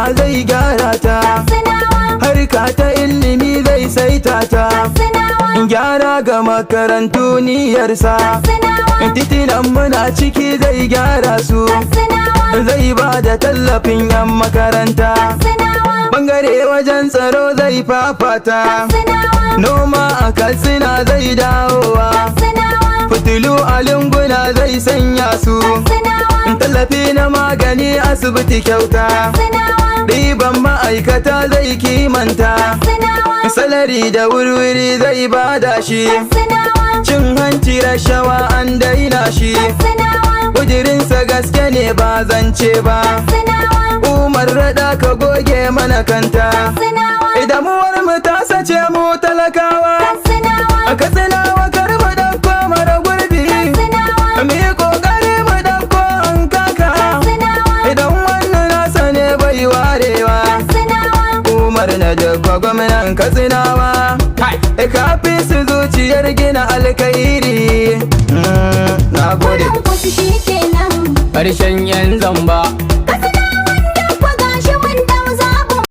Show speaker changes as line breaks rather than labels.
lafiya zai gyara ta, harka ta ilimi zai saita ta, gyara ga makarantu niyyarsa, titinan muna ciki zai gyara su, zai ba da tallafin 'yan makaranta, bangare wajen tsaro zai fafata, noma a Katsina zai dawowa, fitilu a lunguna zai sanya su, tallafi na magani asibiti kyauta, ɗiban ma'aikata zai kimanta, salari da wurwuri zai bada shi, cin hanci rashawa an daina shi, ƙudirinsa gaske ne ba zance ba, Umar Rada ka goge mana kanta, damuwar mu ta sace mu talakawa, a Katsinawa kar mu dauko mara gurbi, mu yi kokari mu dauko an kaka, idan wannan nasa ne bai warewa, Umar na dabba gwamnan Katsinawa, kafi su zuciyar gina alkairi. Na gode.
Ƙarshen 'yan zamba